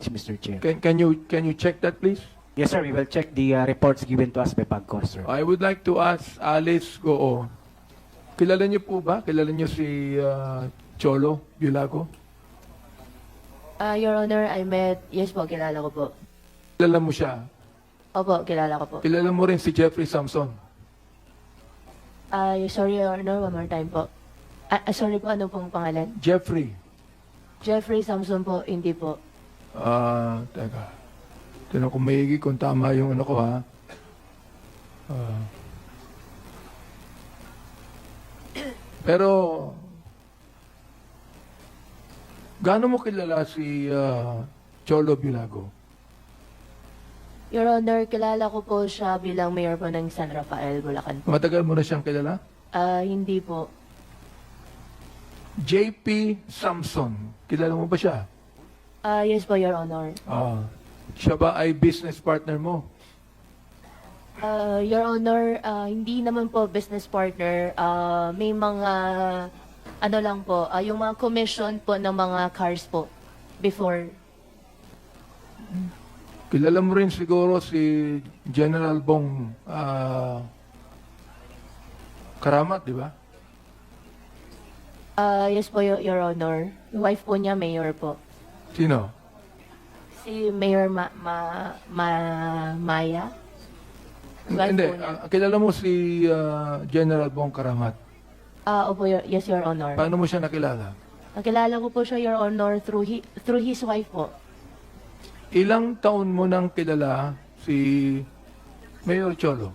Mr. Chair. Can you check that, please? Yes, sir. We will check the reports given to us by PAGCOR, sir. I would like to ask Alice Guo. Kilala niyo po ba? Kilala niyo si Cholo Bilago? Your Honor, yes po, kilala ko po. Kilala mo siya? Opo, kilala ko po. Kilala mo rin si Jeffrey Samson? Sorry, Your Honor, one more time po. Sorry po, ano pong pangalan? Jeffrey. Jeffrey Samson po, hindi po. Teka. Tinan ko maigi kung tama yung ano ko, ha? Pero, gaano mo kilala si Cholo Bilago? Your Honor, kilala ko po siya bilang mayor po ng San Rafael, Bulacan po. Matagal mo na siyang kilala? Hindi po. JP Samson. Kilala mo ba siya? Yes po, Your Honor. Siya ba ay business partner mo? Your Honor, hindi naman po business partner. May mga, ano lang po, yung mga commission po ng mga cars po before. Kilala mo rin siguro si General Bong Karamat, di ba? Yes po, Your Honor. Yung wife po niya, mayor po. Sino? Si Mayor Maya. Wife Hindi. po niya. Kilala mo si General Bong Karamat. Opo, yes, Your Honor. Paano mo siya nakilala? Nakilala ko po siya, Your Honor, through his wife po. Ilang taon mo nang kilala si Mayor Cholo?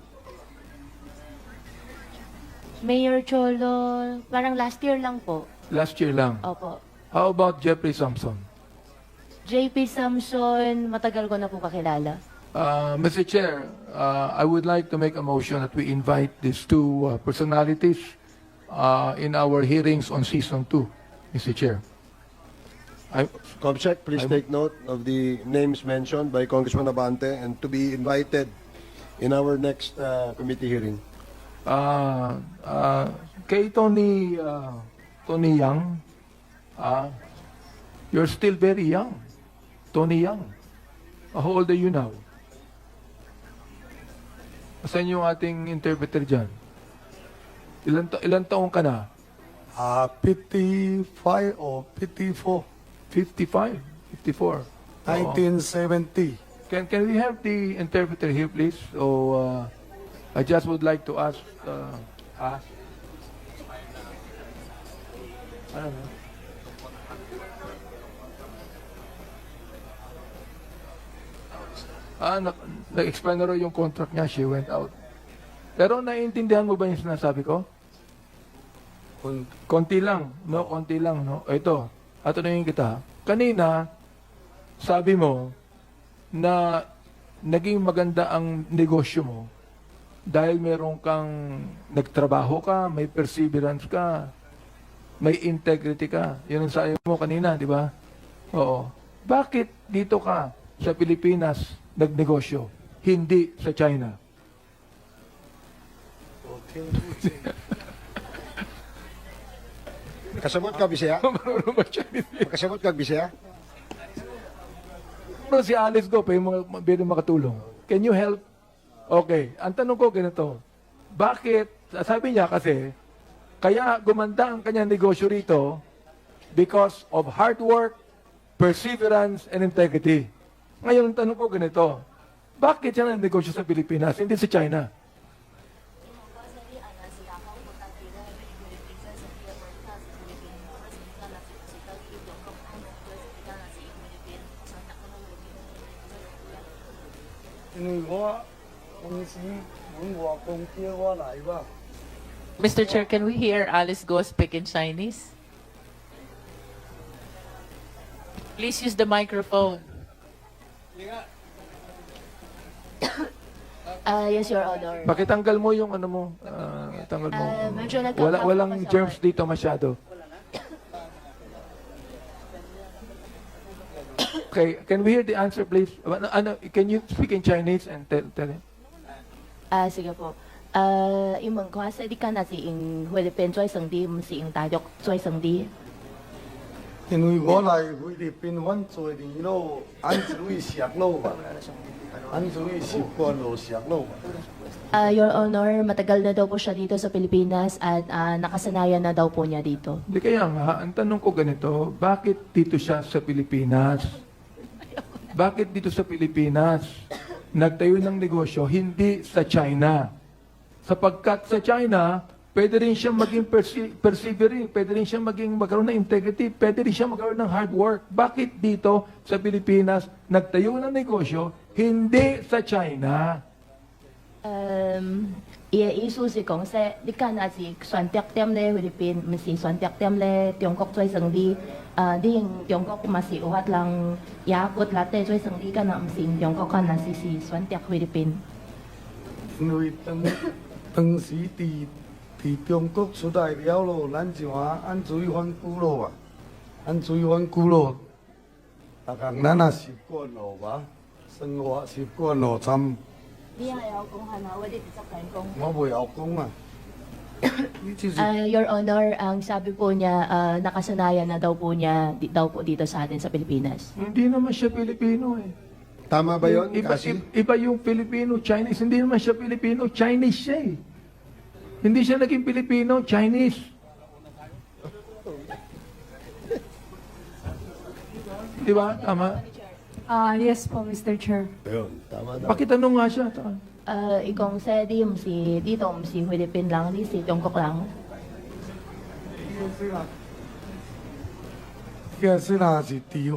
Mayor Cholo, parang last year lang po. Last year lang. Opo. How about Jeffrey Samson? JP Samson, matagal ko na po kakilala. Mr. Chair, I would like to make a motion that we invite these two personalities in our hearings on Season 2, Mr. Chair. Comsec, please take note of the names mentioned by Congressman Abante and to be invited in our next committee hearing. Kay Tony Yang, you're still very young. Tony Yang, how old are you now? Asan yung ating interpreter dyan? Ilan taong ka na? 55 or 54, 55? 54? 1970. Can we have the interpreter here, please? So, I just would like to ask, I don't know. Nag-expire na raw yung contract niya. She went out. Pero naiintindihan mo ba yung sinasabi ko? Konti lang, no? Konti lang, no? Ito, atanungin kita. Kanina, sabi mo na naging maganda ang negosyo mo dahil meron kang nagtrabaho ka, may perseverance ka, may integrity ka. Yun ang sabi mo kanina, di ba? Oo. Bakit dito ka sa Pilipinas nagnegosyo, hindi sa China? Kasabot ka, Bisaya? Marunong ba Chinese? Kasabot ka, Bisaya? Pero si Alice Guo, pwede makatulong. Can you help? Okay. Ang tanong ko ganito, bakit, sabi niya kasi, kaya gumanda ang kanyang negosyo rito because of hard work, perseverance, and integrity. Ngayon, ang tanong ko ganito, bakit siya nagnegosyo sa Pilipinas, hindi sa China? Mr. Chair, can we hear Alice Guo speak in Chinese? Please use the microphone. Yes, Your Honor. Pakitanggal mo yung ano mo, tanggal mo. Medyo nagkakaroon Walang pa sa germs dito masyado. Okay, can we hear the answer, please? Can you speak in Chinese and tell him? Sige po. 英文嘅話，即係啲間係用菲律賓做成啲，唔是用大陸做成啲。因為我來菲律賓反做年咯，按主意石路吧，按主意習慣路石路吧。Your Honor, matagal na daw po siya dito sa Pilipinas at nakasanayan na daw po niya dito. Hindi kaya nga, ang tanong ko ganito, bakit dito siya sa Pilipinas? Bakit dito sa Pilipinas nagtayo ng negosyo, hindi sa China? Sapagkat sa China, pwede rin siya maging persevering, pwede rin siya magkaroon ng integrity, pwede rin siya magkaroon ng hard work. Bakit dito sa Pilipinas nagtayo ng negosyo, hindi sa China? 也意思是講說，你敢若是選擇點咧菲律賓，唔是選擇點咧中國做生意。你用中國嘛是有法人也骨力地做生意，敢若唔是中國，敢若是選擇菲律賓。因為當時佇中國出來了咯，咱就按主意反古咯啊，按主意反古咯，大家咱也習慣咯吧，生活習慣咯，參。 你係有講係嘛？我哋直接講。我袂曉講啊。你就是 Your Honor, ang sabi po niya, nakasanayan na daw po niya dito sa atin sa Pilipinas. Hindi naman siya Pilipino eh. Tama ba yun, Iba, Cassie? iba yung Filipino, Chinese. Hindi naman siya Pilipino, Chinese siya eh. Hindi siya naging Pilipino, Chinese. Di ba? Tama? Yes po, Mr. Chair. Ayun, tama daw. Pakitanong nga siya. Ikong sa di mo si dito mo si Philippines lang, di si Tiongkok lang. 个虽然是伫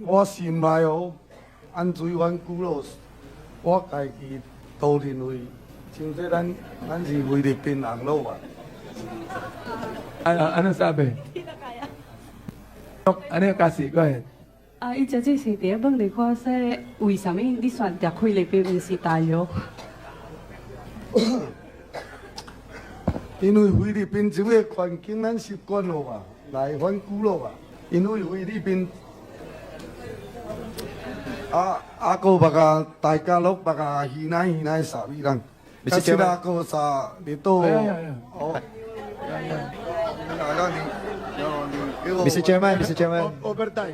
我心内哦，按水反古咯，我家己都认为，像这咱是菲律賓人咯啊。 Ano sabi? Hindi na kaya. Ano yung kasi? Go ahead. 伊只只是第一問你看說，為什麼你選擇菲律賓唔是大陸？因為菲律賓這個環境咱習慣咯嘛，來反古咯嘛。因為菲律賓ako baka Tagalog baka hinay sabi lang. Mr. Kasi Chairman. ako sa dito. Ayan. Oh. Mr. Chairman, Mr. Chairman, Overtime.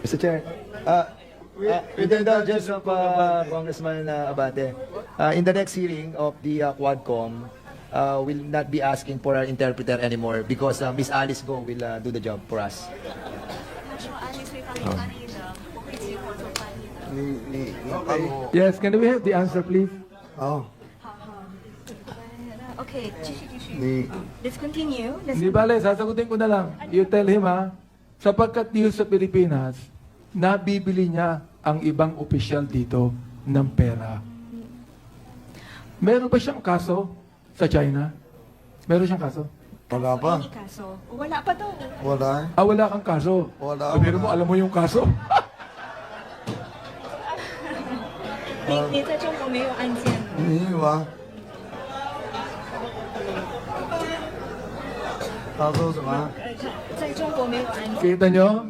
Mr. Chair. With the indulgence of Congressman Abante, in the next hearing of the Quadcom, we'll not be asking for an interpreter anymore because Miss Alice Guo will do the job for us. Yes, can we have the answer, please? Oh. Okay, 继续继续。 Ni Let's continue. Let's Hindi bale, sasagutin ko na lang. You tell him ha, sapagkat dito sa Pilipinas, nabibili niya ang ibang opisyal dito ng pera. Meron ba siyang kaso sa China? Meron siyang kaso? wala pa. Any kaso. Wala pa daw. Wala. Wala kang kaso. Wala. Sabihin mo, alam mo yung kaso. 你在中国没有案件？ Ni ba? Kaso sama. 在中国没有案件。 Kita nyo?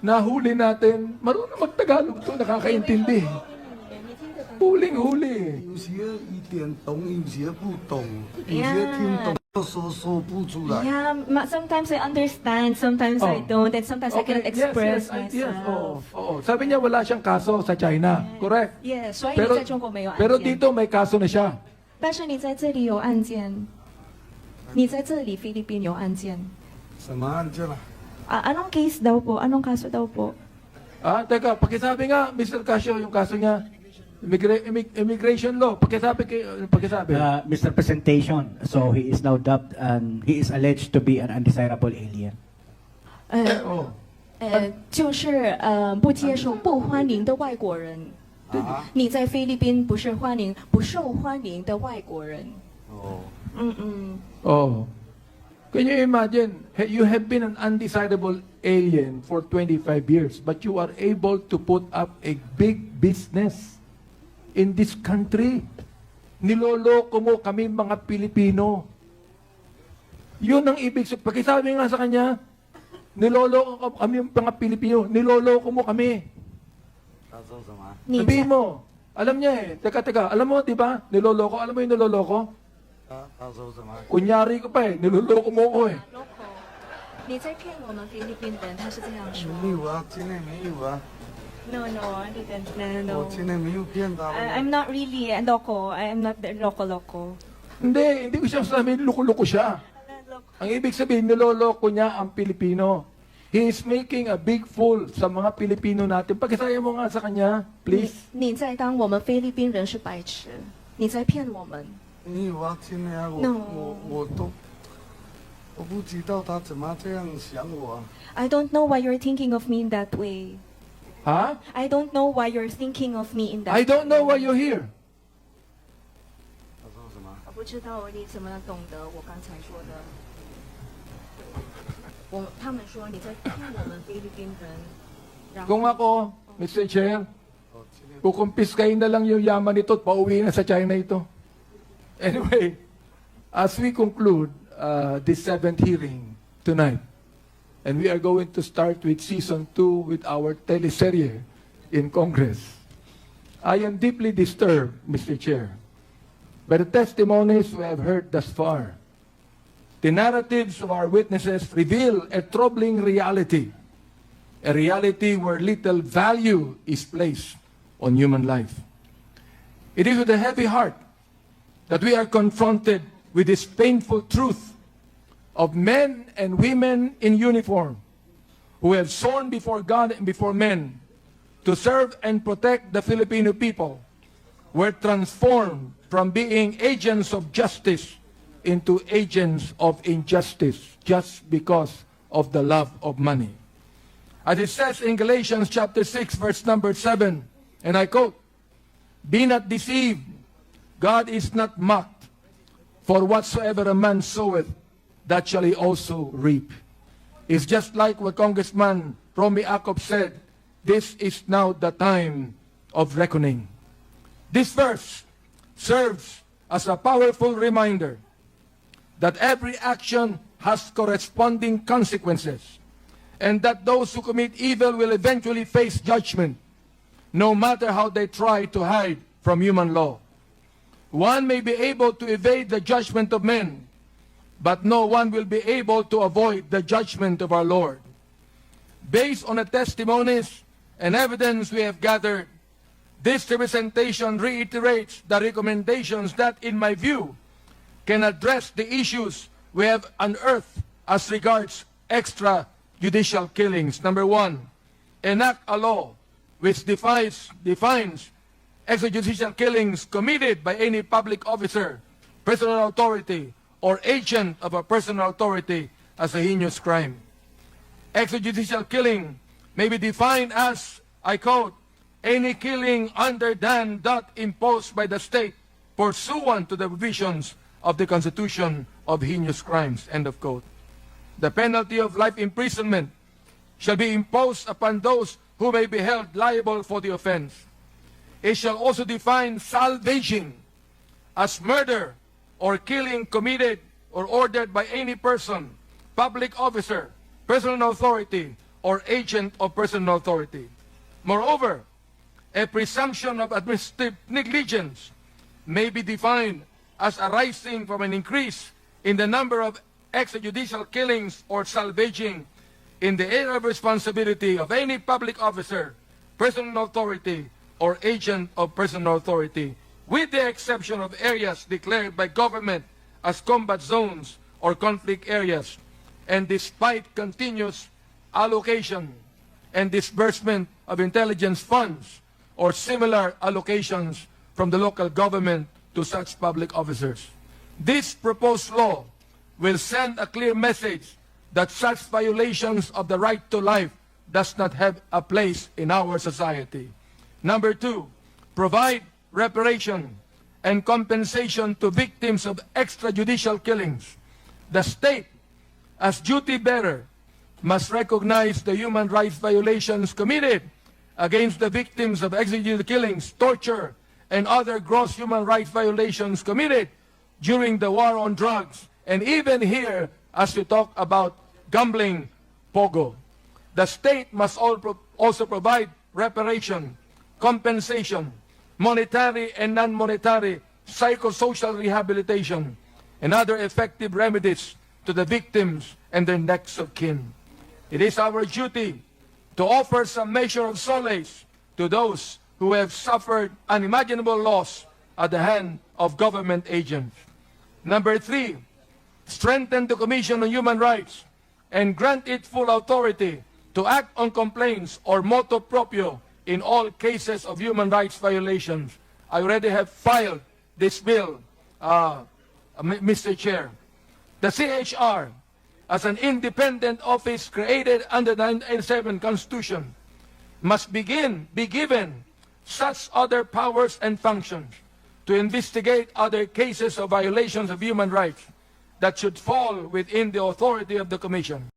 Nahuli natin. Marunong mag-Tagalog to, nakakaintindi. Huling-huli. 有些一点懂，有些不懂，有些听懂说不出来。 Yeah, sometimes I understand, sometimes I don't, and sometimes I cannot express yes. Oo, myself. oo. Sabi niya wala siyang kaso sa China. Correct. Yes, 所以你 Pero, 在中国没有案件。 pero dito may kaso na siya. 但是你在这里有案件，你在这里菲律宾有案件。 Samahan siya na. Anong case daw po? Anong kaso daw po? Teka, pakisabi nga, Mr. Casio, yung kaso niya. Immigration law. Pakisabi. Mr. Presentation, so he is now dubbed and he is alleged to be an undesirable alien. 哦，就是不接受、不欢迎的外国人。你在菲律宾不是欢迎、不受欢迎的外国人。 Oh. Oh. Can you imagine, you have been an undesirable alien for 25 years, but you are able to put up a big business in this country. Niloloko mo kami mga Pilipino. Yun ang ibig sabihin. Pakisabi nga sa kanya, niloloko kami mga Pilipino. Niloloko mo kami. Kaso sama. Sabihin mo, alam niya eh. Teka, alam mo, di ba? Niloloko. Alam mo yung niloloko? Kaso sama. Kunyari ko pa eh. Niloloko mo ko eh. 你在骗我们菲律宾人，他是这样说。没有啊，真的没有啊， No, no, I didn't. No. 我真的没有骗他们。 I'm not really a loco. I'm not the loco. Hindi ko siya sabihin loko-loko siya. Ang ibig sabihin, niloloko niya ang Pilipino. He is making a big fool sa mga Pilipino natin. Pagkasaya mo nga sa kanya, please. 你在当我们菲律宾人是白痴，你在骗我们。没有啊，真的啊， No. 我不知道他怎么这样想我啊。 I don't know why you're thinking of me in that way. Ha? I don't know why you're thinking of me in that. I don't know why you're here. 他说什么？我不知道你怎么懂得我刚才说的。他们说你在骗我们菲律宾人。然后 Kung ako, Mr. Chair, 哦，真的。 kukumpiskain na lang yung yaman nito at pauwi na sa China ito. Anyway, as we conclude this 7th hearing tonight, and we are going to start with Season 2 with our teleserye in Congress, I am deeply disturbed, Mr. Chair, by the testimonies we have heard thus far. The narratives of our witnesses reveal a troubling reality, a reality where little value is placed on human life. It is with a heavy heart that we are confronted with this painful truth of men and women in uniform who have sworn before God and before men to serve and protect the Filipino people were transformed from being agents of justice into agents of injustice just because of the love of money. As it says in Galatians chapter 6, verse number 7, and I quote, "Be not deceived, God is not mocked, for whatsoever a man soweth, that shall he also reap." It's just like what Congressman Romy Acop said, this is now the time of reckoning. This verse serves as a powerful reminder that every action has corresponding consequences, and that those who commit evil will eventually face judgment, no matter how they try to hide from human law. One may be able to evade the judgment of men, but no one will be able to avoid the judgment of our Lord. Based on the testimonies and evidence we have gathered, this representation reiterates the recommendations that, in my view, can address the issues we have unearthed as regards extrajudicial killings. Number 1, enact a law which defines extrajudicial killings committed by any public officer, personal authority, or agent of a personal authority as a heinous crime. Extrajudicial killing may be defined as, I quote, "any killing other than that imposed by the state pursuant to the provisions of the Constitution of heinous crimes," end of quote. The penalty of life imprisonment shall be imposed upon those who may be held liable for the offense. It shall also define salvaging as murder or killing committed or ordered by any person, public officer, personal authority, or agent of personal authority. Moreover, a presumption of administrative negligence may be defined as arising from an increase in the number of extrajudicial killings or salvaging in the area of responsibility of any public officer, personal authority, or agent of personal authority, with the exception of areas declared by government as combat zones or conflict areas, and despite continuous allocation and disbursement of intelligence funds or similar allocations from the local government to such public officers. This proposed law will send a clear message that such violations of the right to life does not have a place in our society. Number 2, provide reparation and compensation to victims of extrajudicial killings. The state, as duty bearer, must recognize the human rights violations committed against the victims of extrajudicial killings, torture, and other gross human rights violations committed during the war on drugs, and even here, as we talk about gambling, pogo. The state must also provide reparation, compensation, monetary and non-monetary psychosocial rehabilitation, and other effective remedies to the victims and their next of kin. It is our duty to offer some measure of solace to those who have suffered unimaginable loss at the hand of government agents. Number 3, strengthen the Commission on Human Rights and grant it full authority to act on complaints or motu proprio in all cases of human rights violations. I already have filed this bill, Mr. Chair. The CHR, as an independent office created under the 1987 Constitution, must be given such other powers and functions to investigate other cases of violations of human rights that should fall within the authority of the Commission.